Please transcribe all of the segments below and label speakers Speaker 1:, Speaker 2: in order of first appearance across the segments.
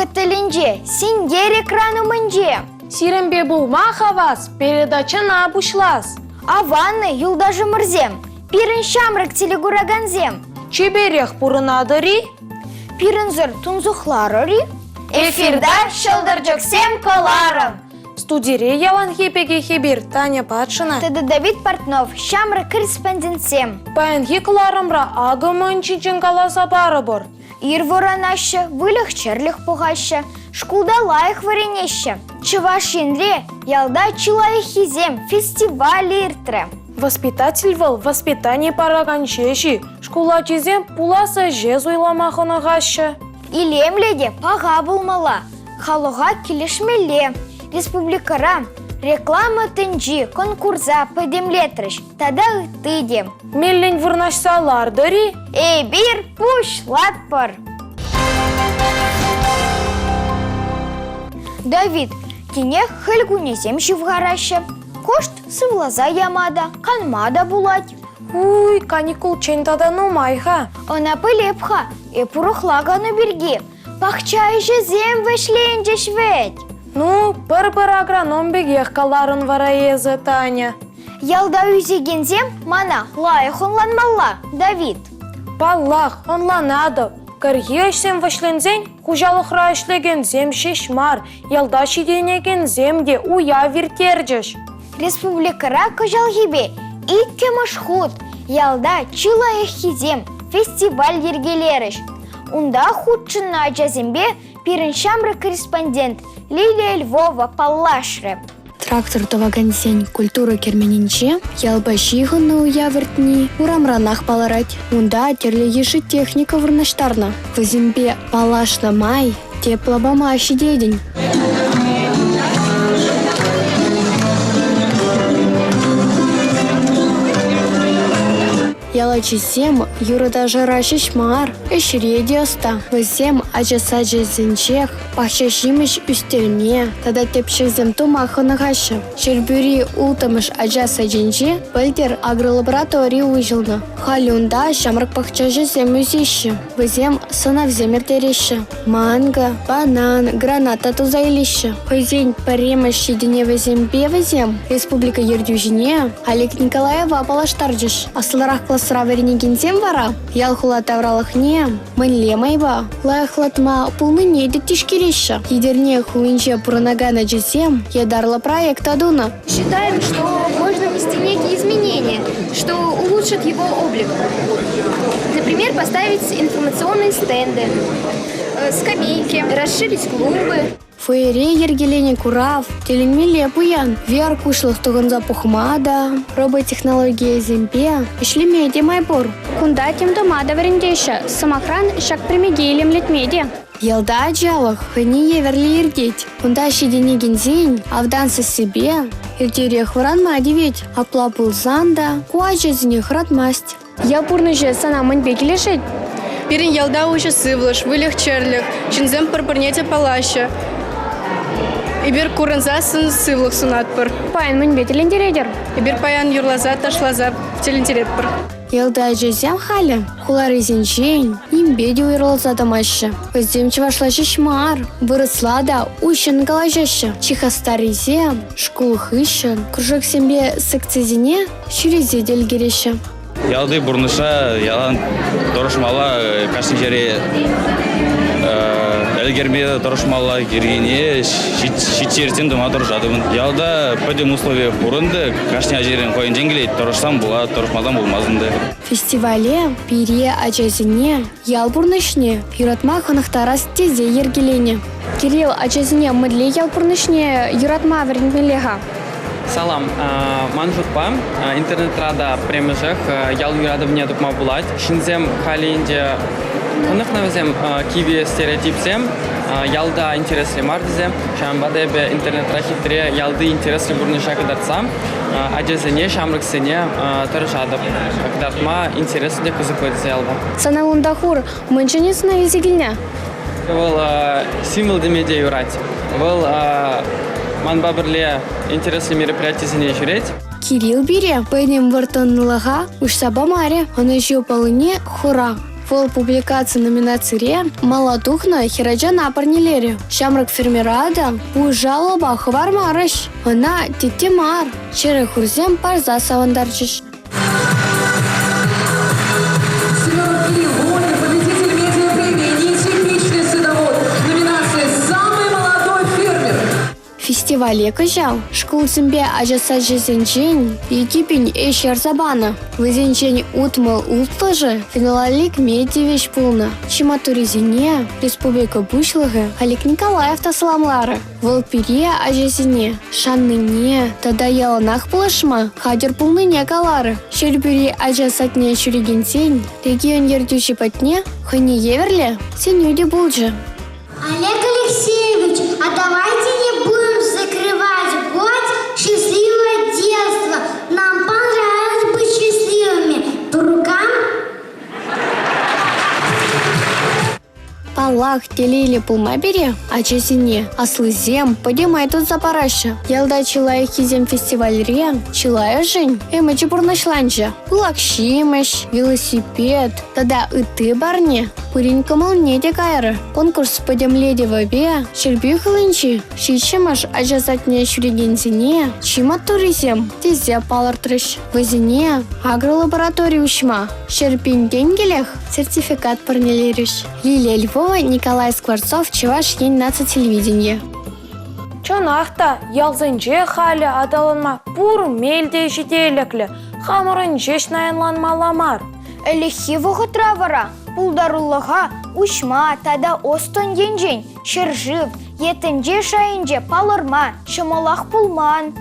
Speaker 1: тілінде, сендер экранымынде.
Speaker 2: Сиренбе булма хавас, передача бушлас.
Speaker 1: Аванны юлдажы мырзем, пирін шамрык телегураганзем.
Speaker 2: Чеберех пурынадыри.
Speaker 1: Пирінзір тунзухларыри. Эфирда шылдыржықсем коларым.
Speaker 2: Студире ялан хепеге хебир Таня Патшина.
Speaker 1: Тыды Давид Портнов, шамрык корреспондентсем.
Speaker 2: Паянхи кыларымра агымын чичен каласа барыбыр.
Speaker 1: Ир воронаща, вылях черлих пугаща, шкулда лайых варенеща. Чываш енре, ялда чилайхизем, фестиваль иртре.
Speaker 2: Воспитатель выл воспитание параган чеши, школа чизем пуласа жез уйламахына гаща.
Speaker 1: Илемледе пага булмала, халуга килешмеле, республикара, реклама тынжи, конкурса пыдемлетрыш, тада ытыдем.
Speaker 2: Меллень вырнашсалардыри.
Speaker 1: Эй, бир пушлат пар. Давид, кине хыльгунезем живгараща. Кошт сывлаза ямада, канмада булать.
Speaker 2: Уй, каникул чен тада нумайха.
Speaker 1: Она пылепха, и пурухлаганы берги. Пахчай же зем вешленджеш ведь.
Speaker 2: Ну, пыр-пыр агроном бегех каларын вараезы, Таня.
Speaker 1: Ялда үзегензем мана лайық онланмалла, Давид.
Speaker 2: Паллах, онланады. Кыргешсем вышлензен, хужалықра ішлегензем шешмар, ялда шиденегензем уя виртерджеш.
Speaker 1: Республикара кыжалгебе, икке машхут, ялда чилайықхизем, фестиваль ергелеріш. Унда худшынна ажазембе пиріншамры корреспондент Лилия Львова Паллашры.
Speaker 3: Трактор тавагансен культура керменинче, ялба шихыны уявертни, урамранах паларать. Унда терле еши техника вырнаштарна. Вазимбе палашна май, теплобама дедень. Ялачисем юрада жара шишмар, эшреди оста. Вазем ачасаджа зенчех, пахчашимыш үстерне, тада тепшезем тумахына гаша. Шербюри ултамыш ачаса женче, пыльдер агролаборатория уйжилна. Халюнда шамрак пахчажезем үзище. Вазем сынавзем тереща. Манго, банан, граната тузайлище. Хозень паремыш шидене вазембе вазем. Республика Ердюжине, Олег Николаева Палаштарджиш. Асларах сыра веренегензем вара, ялхула тавралахне, мэнле майба, лайхлатма пулныне детишкереща. Едерне хуинче пуранагана джесем, ядарла проект адуна.
Speaker 4: Считаем, что можно внести некие изменения, что улучшит его облик. Например, поставить информационные стенды, скамейки, расширить клубы.
Speaker 3: Фуэре ергелене курав, теленмеле пуян, вер кушлых туганза пухмада, роботехнология земпе, ишлемеде майбур.
Speaker 4: Кунда тем домада варендеща, самохран шаг примегелем летмеде.
Speaker 3: Ялда аджалах, хани еверли ердеть. Кунда щедене гензень, авданса себе, иртере хваранмади ведь, аплапул занда, куачазине хратмасть.
Speaker 4: Я пурныже сана маньбеки лежить.
Speaker 5: Пирин ялда уже сывлыш, вылех черлих, чинзем парпарнете палаща. Ибир курынзасын сывлых сунатпыр.
Speaker 4: Паян маньбетелен дерейдер.
Speaker 5: Ибир паян юрлаза ташлаза телентеретпыр.
Speaker 3: Ялда аджазем халя, хулары зенчень, имбеди уйрлаза дамаща. Ваздем чевашла шишмар, выросла да ущен галажаща. Чихастаризем, шкул хыщен, кружок сембе секцизине, чурезе дельгереща.
Speaker 6: Ялды бурныша, ялан торышмала, кашын жере әлгерме торышмала кергене, шитчертен дума торышадымын. Ялда пөдем условия бурынды, кашын жерен қойын женгелейді, торышсам була, торышмадан болмазынды.
Speaker 3: Фестивале пире аджазине, ял бурнышне, юратма ханахтарас тезе ергелене.
Speaker 4: Кирилл, аджазине мыдле ял пурнышне юратма вернмелеха.
Speaker 7: Салам, манжутпа, интернет-рада премежех, ял юрадовне тукма булать. Шинзем халинде кунах навзем киви стереотипсем, ялда интересли мардизем, шамбадебе интернет-рахитре ялды интересли бурныша кадарцам, аджазине шамрыксене тарышадып, кадартма интересли кузыквадзе ялда.
Speaker 4: Сана ундахур, мынчыне сына визигильня.
Speaker 7: Вол символ демеде юрать. Вол манбабырле интересли мероприятия зене жюреть.
Speaker 3: Кирилл бире, пойдем вартанлага, уж саба маре, он еще полыне хура. Бұл публикация номинацире Малатухна Хираджана парнелері. Шамрак фермерада ұжалы бақы бар марыш. Она тетте мар. Шері хурзем парза савандарчыш. Фестивале кажал, шкулсымбе ажаса жезенчен, екипень эшер забана. Везенчен утмал ултлажы, финалалик медивеш пулна. Чиматуризине, республика бушлығы, Алик Николаев тасаламлары. Волпере ажасине, шанныне, тада яланах пулашма, хадер пулныне калары. Шербюри ажасатне шуригенсен, регион ердюші патне, хыне еверле, сенюде булджы.
Speaker 8: Олег Алексеевич, а давайте не будем закрывать год счастливого детства. Нам понравилось быть счастливыми. По рукам?
Speaker 3: Палах телили пулмабере, а чесине, аслызем, поднимай тут за параща. Ялда чилая хизем фестивальре, чилая жень, эмачи бурнашланча. Лакшимыш, велосипед, тогда и ты, барни. Пуринка молнеде кайры. Конкурс подемледе вабе, щербю хылынчи, шичимаш ажазатне шуригензине, чима туризем, тезе палартрыш. Вазине, агролаборатория ушма, щерпин денгелех, сертификат парнелериш. Лилия Львова, Николай Скворцов, Чеваш, ень нация телевидения.
Speaker 2: Чонахта ялзынче халі адалынма пур мелде жителеклі, хамырын жеш наянланмаламар.
Speaker 1: Элихи вғытра вара, пулдарулыға ушма тада остон денжен, шыржып, етінже шайынже палырма, шымалақ пулман.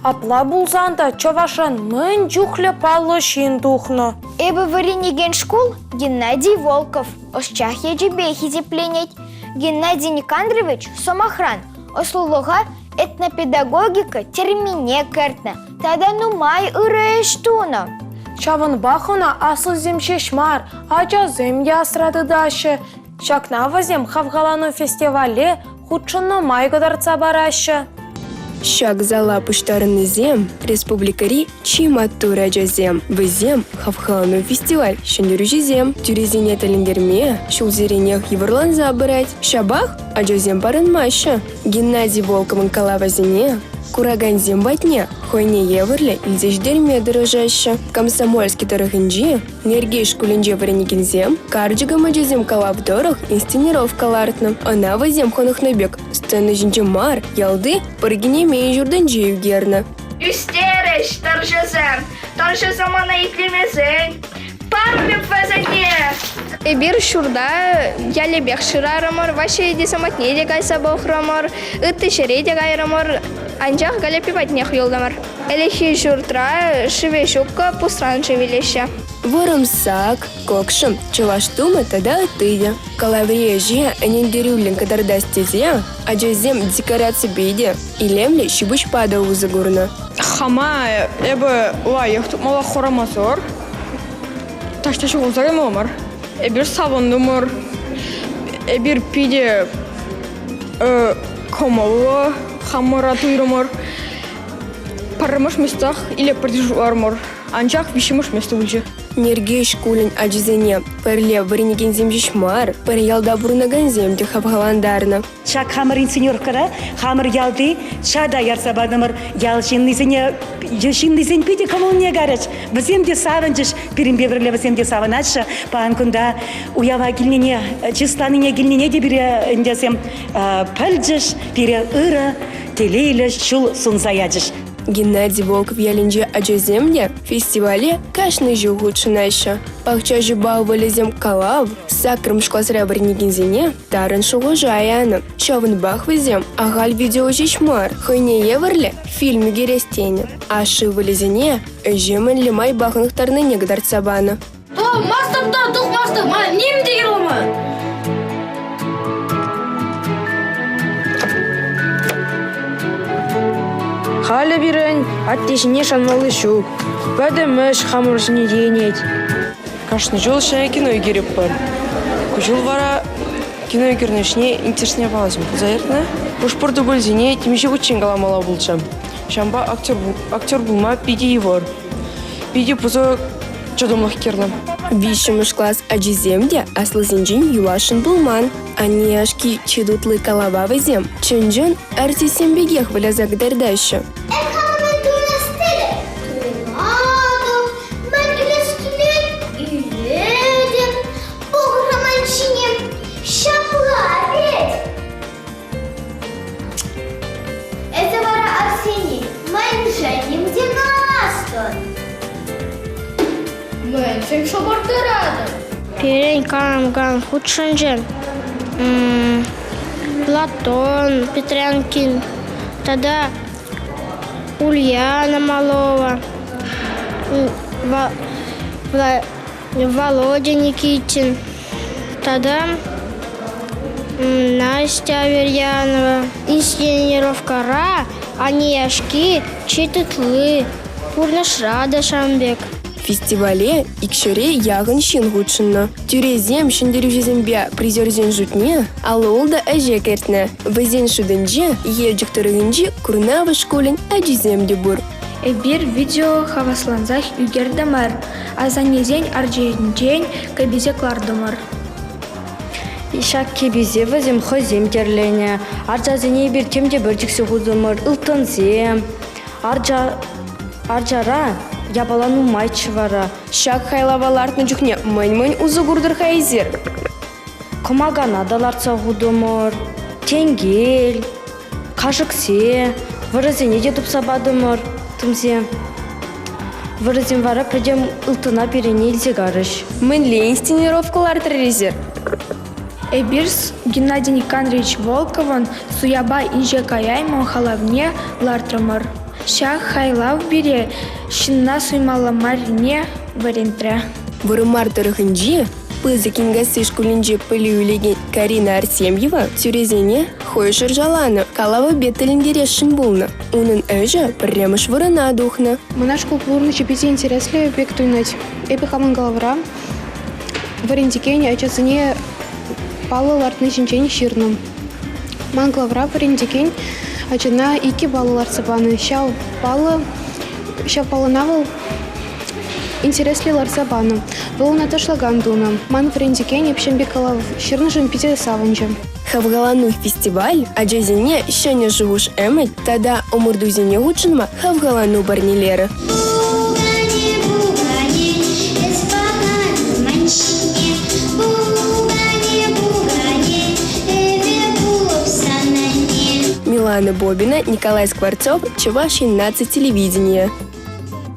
Speaker 2: Апла булзанда чавашан мын жүхлі палышын тухны.
Speaker 1: Эбі варенеген школ Геннадий Волков, ошчах ежебе хизепленеть. Геннадий Никандрович Сомахран, ослулыға этнопедагогика термине кертна, тада нумай ырыштуна.
Speaker 2: Чавын бахына асыл земшешмар, ача зем ясрады дашы. Шакна вазем хавгалану фестивале худшынны майгадарца барашы.
Speaker 9: Шак зала пуштарыны зем, республикари чиматтура жазем. Візем хавхалану фестиваль, шындырыжы зем. Тюрезине талиндерме, шулзеренех еврлан забырать. Шабах, а жазем барынмашы. Геннадий Волковын калавазине. Кураган зембатне, хойне еврле илзеждерме дырыжашы. Комсомольский тарахынжи, нергей шкулинже варенеген зем, карджигама жазем калавдорах инсценировка лартным. Она вазем хонах набег, сцены жинче мар, ялды, паргине мей журданже югерна.
Speaker 10: Үстереш, торжазам ана итлемезен, пармеп вазане.
Speaker 5: Эбир шурда ялебек шырарамор, ваше десаматне де гайса бохрамор, ытты шере де гайрамор, анжақ галепи батнех йолдамар. Элехи журтра шиве шукка пустран шевелеща.
Speaker 9: Воромсак, кокшым, чаваштума тада тыя. Калаврия же анендерюлин кадарда стезе, а жазем декорация беде, и лемле щебуч пада узагурна.
Speaker 5: Хама эбі лайық тұтмала хорамазор, ташташы ұзарым омар. Эбир савындымыр, эбир пиде комалы, хамыра туйрымыр, парымыш местах или продержуармыр, анчақ вишимыш место үлчі.
Speaker 9: Нергей шкулин аджизене, перле варенеген земжишмар, пер ялда бурнаган земде хавгаландарна.
Speaker 11: Шак хамыр инсенеркара, хамыр ялды, шада ярсабадымыр, ял шиннизене пиде комолне гарыч. Віземде савынчыш, перембеверле віземде савынатшы, паанкунда уява гилнене, числаныне гилнене де бире индесем пәлджыш, бире ыры, телейліш, шул сунзаяджыш.
Speaker 9: Геннадий Волков ялинже аджаземде фестивале кашны жугутшынайшы. Пахча жуба валезем калав, сакрым шкласра варенегензене, тарын шугу жаяны. Чавын бах везем, агаль видео жишмар, хойне еверле, фильм герестене. Аши валезене, жемын лимай бахных тарны негдар цабана.
Speaker 10: О, мастапта, дух мастап, ма, ним дейрома.
Speaker 12: Халі бірін аттешіне шанмалы шук. Бәдіміш хамыршыне дейінет.
Speaker 13: Кашны жол шая кино егеріп бар. Күжіл вара кино егернешіне интерсіне балазым. Заертіні? Ұшпырды бөлзіне темеше өтчен қаламала болчам. Шамба актер булма пиде евор. Пиде пұзы жадомлық кернім.
Speaker 9: Вишимыш класс ажиземде аслызинжин юлашын булман. Анияшки чидутлы калава вазем. Чынжын артисембегех вылязагдардаща.
Speaker 10: Sen şobartırada.
Speaker 4: Перень, Карамган, Худшанжен, Платон, Петрянкин, тогда Ульяна Малова, Володя Никитин, тогда Настя Аверьянова, инсценировка Ра, Анияшки, Читытлы, Пурнашрада Шамбек.
Speaker 9: Фестивале икшере ягын шин гучынна. Тюрезем шендерюжезембе призерзен жутне, алолда әже кертне. Вазен шудынже, ежіктірігінже курнава школен әжеземде бур.
Speaker 2: Бир видео хавасланзах үгердемер, азанезен аржейнжен кабизеклардымыр.
Speaker 11: Ишак кебезе вазем хозем терлене, аржазене бир темде бірдіксі ғудымыр, ылтынзем, аржара ябалану майчывара.
Speaker 9: Шак хайлавалартны жүхне мань-мань узы гурдыр хайзер.
Speaker 11: Комагана даларца ғудымыр, тенгел, қашықсе, вырызене де тұпсабадымыр, тымзе. Вырызен вара придем ылтына перене илзегарыш.
Speaker 9: Мэнле инсценировкалар трезер.
Speaker 2: Эбирс Геннадий Никандрович Волковын суяба инже каяймон халавне лартрамыр. Шах хайлав бире, шинна суймаламарне варентре.
Speaker 9: Вырымар тұрғынжи, пызы кенгасы шкулінже пылеулеген Карина Арсемьева тюрезене хойшыр жаланы, калава беттіліндере шын болны. Унын өжі пірреміш вырына духны.
Speaker 3: Мына школ пулурны чепезе интересле бек туйнать. Эпі хамын галавра, варентикені ачасыне балалартны жинчен ширным. Ман галавра варентикень ачана ике балалар сабаны. Шау балынавыл интересли ларсабаны. Бұл наташлаган дуна. Ман варентикень епшенбекалав ширныжын пите савынжым.
Speaker 9: Хавгалану фестиваль, аджазине шаня живуш эмет, тада омурдузине учынма хавгалану барнилеры. Милана Бобина, Николай Скворцов, Чувашин наци телевидение.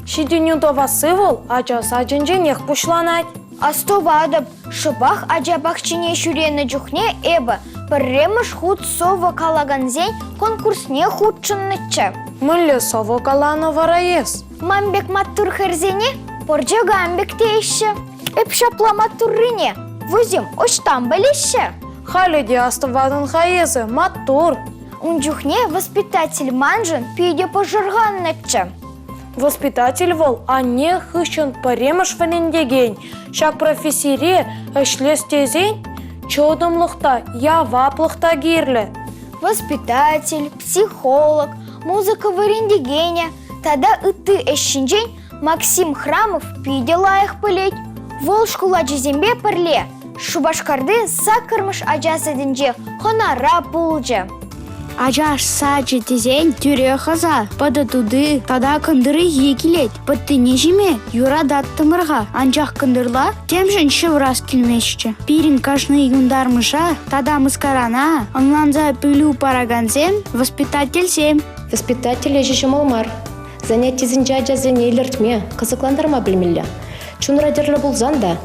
Speaker 2: Шиденюда васывыл, ача саджинжен ех пушланать.
Speaker 1: Астовадып, шыбах аджабахчине шүрені жүхне эбі, пірреміш худ сова калаганзен конкурсне худшыннычы.
Speaker 2: Мүлі сово каланы вараес.
Speaker 1: Мамбек маттур херзене, порджа гамбек тейші. Эпшапла маттуррине, вузим оштан білеші.
Speaker 2: Халиде астывадын хаезы, маттур.
Speaker 1: Унжухне воспитатель манжын пиде пожырганнычы.
Speaker 2: Воспитатель вол, а не хыщен паремыш валендеген. Шак профессире эшлестезень, чодымлықта, яваплықта гирлі.
Speaker 1: Воспитатель, психолог, музыка варендегене. Тада ыты эшшинжен Максим Храмов пиде лайық пылет. Вол шкула жезембе пірле. Шубашкарды сакырмыш ажасыдынже хонара пулжы.
Speaker 3: Ажаш сачы тезен тюре хаза, пады туды, тада кындыры екілет. Пытты нежеме, юра даттымырға. Анжақ кындырла, темжін шыврас келмешчі. Пирин кашны юндармыша, тада мыскарана, онланза пылю параганзем, воспитатель сем.
Speaker 14: Воспитатель ежешім олмар. Занятизін жа-жазын ейлертме, қызықландырма білмелі. Чунрадерлі болзан да,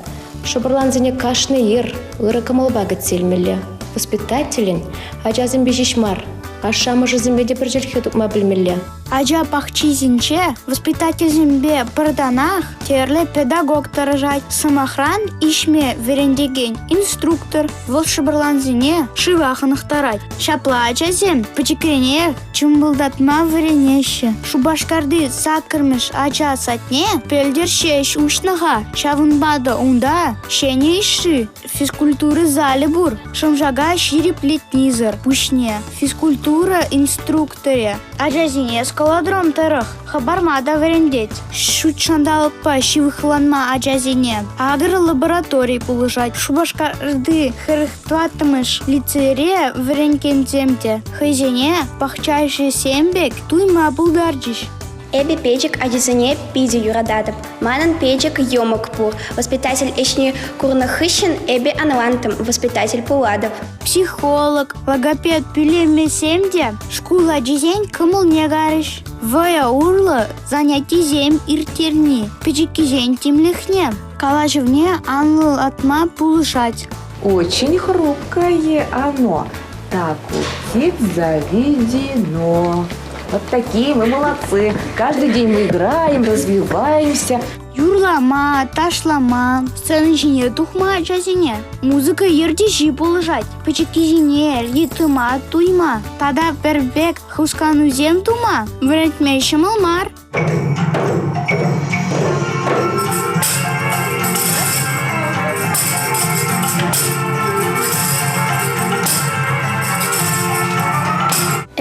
Speaker 14: шыбырланзыне кашны ер, ұрықым олба гітселмелі. Воспитателін ажазын бежешмар. Ашамы жызымбеде бір жерге тұқма білмелі.
Speaker 3: Ажа пахчи зинче, воспитатель зимбе пырданах, терле педагог таражать. Самохран ишме верендеген, инструктор, волшебрлан зине, шиваханах тарать. Шапла ажазем, почекрене, чумбылдатма веренеще. Шубашкарды сакырмыш ажа сатне, пельдершеш ушнаха, шавынбада унда, шене иши. Физкультуры зале бур, шамжага ширип летнизер, пушне. Физкультура инструкторе. Ажазине скалодром тарах, хабармада верендеть. Шучандалык па
Speaker 1: шивыхланма ажазине. Агр лабораторий пулышать. Шубашкарды хырыхтватымыш лицере вренкенземте. Хызине пахчайший сембек туйма булдарджиш.
Speaker 4: Эби печек адизане пиди юрададып. Манан печек йомок пур. Воспитатель эшни курнахыщен эби анлантым. Воспитатель пуладов.
Speaker 1: Психолог, логопед пюлеме семде. Шкула дизень кымыл негарыш. Вая урла занятий зем иртерни. Печеки зень тимлихне. Калашевне анлыл атма пулышать.
Speaker 15: Очень хрупкое оно. Так вот, заведено. Вот такие мы молодцы. Каждый день мы играем, развиваемся.
Speaker 1: Юрлама, ташлама, сценочине тухма ажазине. Музыка ердежи пулышать. Печекизине, ритыма, туйма. Тада пербек хускану зем тума. Врентме шымылмар.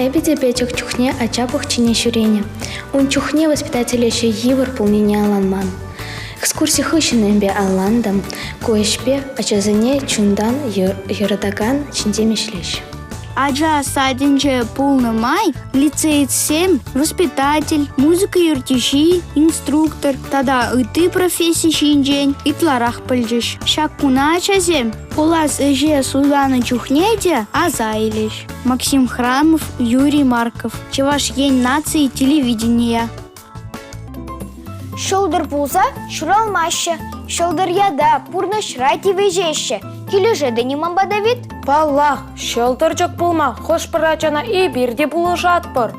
Speaker 14: Эби печек чухне ачапух чине шурене. Он чухне воспитатель еще йывыр пулнине аланман. Экскурсии хыщен эмбе алландам, коешпе ачазыне чундан йырадаган чинде мишлеш.
Speaker 1: Аджа садинже полный май, лицей 7, воспитатель, музыка юртиши, инструктор. Тогда и ты профессии шинжень, и тларах пыльжиш. Шакуна ачазем, полас эже Сузана чухнете, а заилиш. Максим Храмов, Юрий Марков. Чеваш ень нации телевидения. Шолдыр пулса, шуралмаще. Шолдыр яда, пурна шрати вежеще. Килеже дениман бадавит?
Speaker 2: Паллах, шолдырчок пулма, хош парачана и бирде булышат пыр.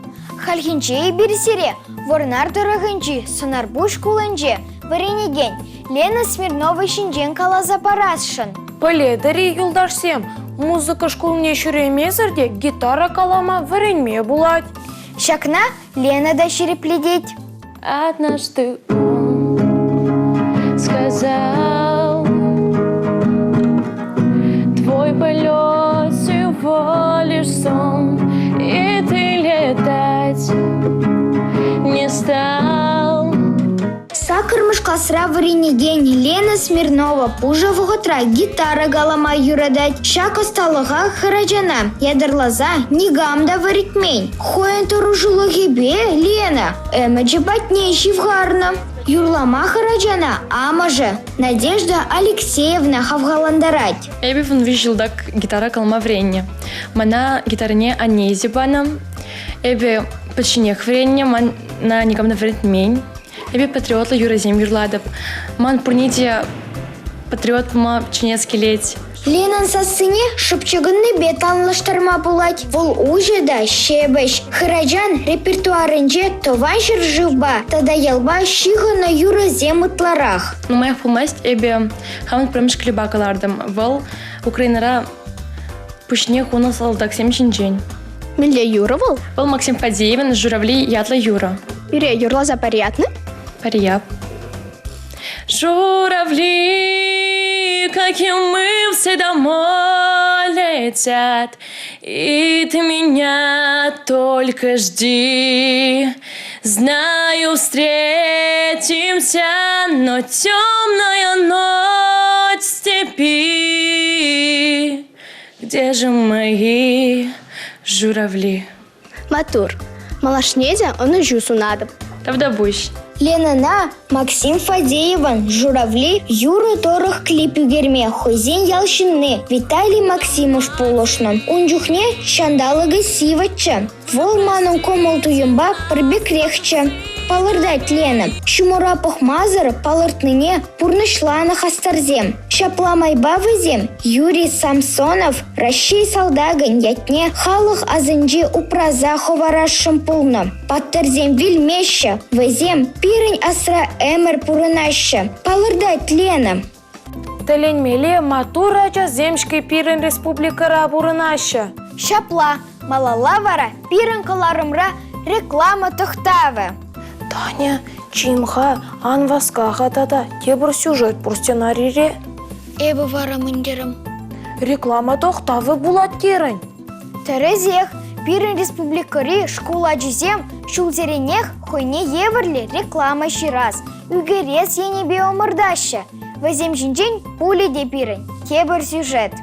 Speaker 1: Хальхинче и бирсере, ворнар дорогынчи, сонар буш кулынче, варенеген, Лена Смирнова шинжен калаза парасшын.
Speaker 2: Пыледери юлдашсем, музыка школне шүремезірде гитара калама варенме булать.
Speaker 1: Шакна Лена да шерепледеть.
Speaker 14: Однажды он сказал: твой полет всего лишь сон, и ты летать не стал.
Speaker 1: Сакырмыш касра варенеген Лена Смирнова пужа вғытра гитара галама юрадать. Шак осталыға хыраджана, ядырлаза нигамда варитмень. Хоен туружулы гебе, Лена, эмеджи батне шивгарна. Юрлама хыраджана, амаже Надежда Алексеевна хавгаландарать.
Speaker 16: Эби фон вижылдак гитара калма вренне. Мана гитарне анези банам. Эби починех вренне, ман на нигамда вритмень. Эби патриотла юразем юрладып. Ман пурните патриот ма чинецкий леть.
Speaker 1: Ленан сасыне шыпчыгынны бет анлаштырма булать. Вол уже да шебеш. Хыраджан репертуарынже тован жыр живба. Тада ялба шигына юразем ытларах.
Speaker 16: Ну моих пулмасть эби хамт промеш клебакалардым. Вол Украинара пушне хуна салдак сем чинжень.
Speaker 4: Милля Юра вол?
Speaker 16: Вол Максим Фадеевин, журавли ятла Юра.
Speaker 4: Юре юрлаза париятны?
Speaker 16: Парияб. Журавли, каким мы все домой летят, и ты меня только жди. Знаю, встретимся, но темная ночь в степи. Где же мои журавли?
Speaker 4: Матур. Малашнедя он и жусу надо.
Speaker 16: Тавда буш.
Speaker 1: Ленана Максим Фадееван, журавли Юра Торох клипи герме, хозин ялшинны, Виталий Максимов полошным. Унжухне шандалыгы сивача, волманың комыл туйымба пробекрехча. Палырдать Лена, шумура похмазыр палыртныне пурнышлана хастарзем. Шапламай бавызем Юрий Самсонов, Ращей Салдагын ятне халық азынжи упраза ховарашым пулны. Паттырзем вильмеща, везем пирень асра эмер пурынаща. Палырдать Лена.
Speaker 2: Теленмеле матурача земшкой пирен республикара бурынаша.
Speaker 1: Шапла, малала вара пирен каларымра реклама тохтавы.
Speaker 2: Таня, чимха, анваска хатата, тебір сюжет пур сценарире.
Speaker 1: Эбі вара міндерім.
Speaker 2: Реклама тохтавы булат керін.
Speaker 1: Терезех, пирен республикари школа джизем, шулзеренех хойне еверлі реклама шираз.
Speaker 17: Үгерес енебе омырдашы. Вазем жинжен пули депирен. Кебір сюжет.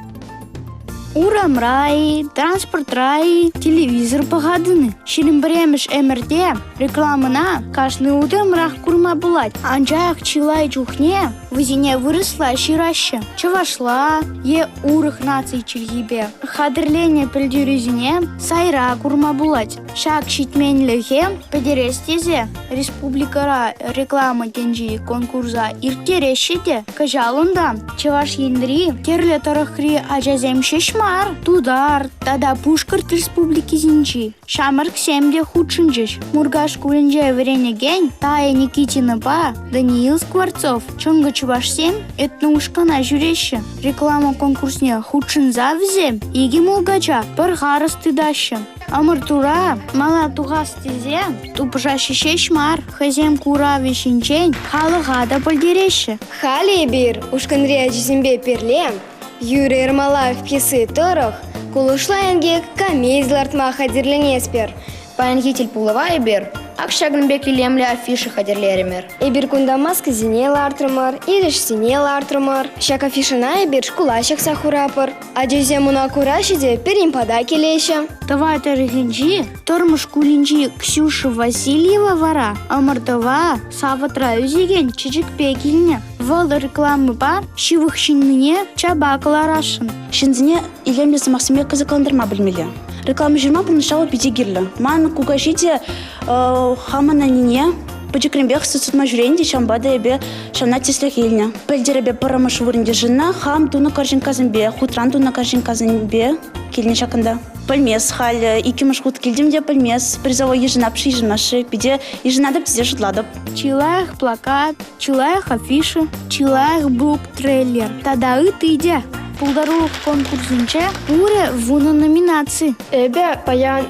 Speaker 1: Урам рай, транспорт рай, телевизор пағадыны. Ширин біреміш әмірде рекламына кашны удамрақ курма булать. Анжақ чилай чухне вазине выросла ширашы. Чавашла е урых наций чильгибе. Хадырлене пілдерізіне сайра курма булать. Шак шитменліге подерестезе республикара реклама денжи конкурса иртерешеде. Кажалында чаваш ендри терле тарахри ажазем шешма. Тудар, тада Пушкарт республики зинчи. Шамарк семде худшинчиш. Мургаш кулинже веренеген, Тая Никитина ба, Даниил Скворцов. Чонга чуваш сем, этноушкана жүреші. Реклама конкурсне худшинза взе, иги мулгача, бір ғарысты дашы. Амыртура, мала туғастезе, тупжашы шешмар, хазем кура вешінчен, халыға пөлдереші.
Speaker 3: Хали бир, ушканрия жизимбе перлем. Юрий Ермолаев пьесы торох, кулушлайнгек комедиялартма хадирленеспер.
Speaker 14: Паянхитель пулавай бер, акшагнбек лилемле афиши хадерлеремер.
Speaker 3: Эбир кунда маска зинел артрымар, ириш синел артрымар. Шак афишина эбир шкулашак сахурапар. А джезе муна курашиде перим подаки леща.
Speaker 1: Давай тарихинчи, тормыш кулинчи Ксюша Васильева вара, амартова Сава Траюзиген чичик пекильня. Вал рекламы бар, шивых шинныне чабакала рашын.
Speaker 18: Шинзине илемлесі Максиме кызыкандырма білмелі. Реклама жүрма бұнышауы бедегірлі. Ман кугашиде хамана нене, Пачекрембех сутма жүренде шамбада ебе шамна тислях еліне. Пәлдер ебе парамыш вырынде жына, хам туна каржин казынбе, хутран туна каржин казынбе, келіне шакында. Пальмес халі, икимыш хут келдімде пальмес, призовой ежінап ежінашы, пиде ежінадып тізе жытладып.
Speaker 1: Чилаях плакат, чилаях афиша, чилаях бук-трейлер. Тада иде. Пулдарулық конкурсынче уре вуна номинации.
Speaker 9: Эбе паян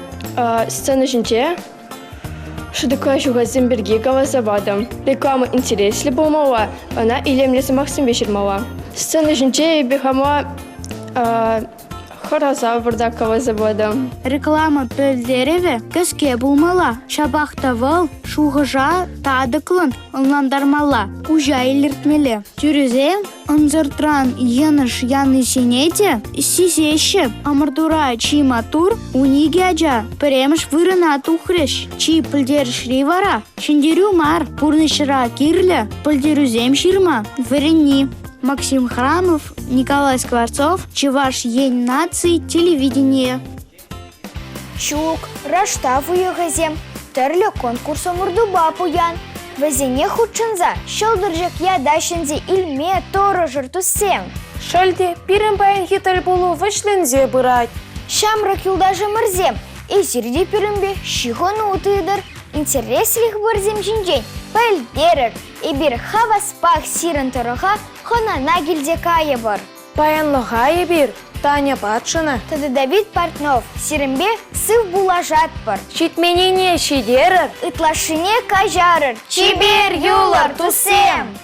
Speaker 9: сцена жінче, шыдыка шуғазым бірге кавазабадым. Реклама интереслі болмауа, она илемлесі Максим бешірмауа. Сцена жінче эбе хама Хораза бұрда кавазабадым.
Speaker 1: Реклама пөлдереве көзге болмала. Шабақтавыл шуғыжа тадықлын ылнандармала. Ужа иліртмелі. Түрізе ынзыртран еныш яны сенеде сисеші. Амырдура чи матур униге ажа. Піреміш вырына тухреш. Чи пілдер шривара. Шындерю мар. Пурнышыра кирлі. Пілдерузем ширма. Вырынни. Максим Храмов, Николай Скворцов, Чеваш Ень нации, телевидение.
Speaker 17: Чук, раштав уйығызем, түрлі конкурсы мұрдуба пуян. Вазене худшынза, шылдыржық ядашынзе илме торы жырту сен.
Speaker 2: Шөлде, пирін баян хитіл болу вышлензе бұрат.
Speaker 17: Шамрак юлдажы мырзем, эзірде пірінбе шиғыны ұтыдыр. Интереслих бұрзем жінжен, пәлдерір, ебір хаваспақ сирін тұрыға хона нагілде кайы бар.
Speaker 2: Баянлыға ебір, Таня Батшына.
Speaker 17: Тады Давид Портнов, сирінбе сыв булажат бар.
Speaker 2: Шитменене шидерір,
Speaker 17: ытлашыне кажарыр, чибер юлар тусем.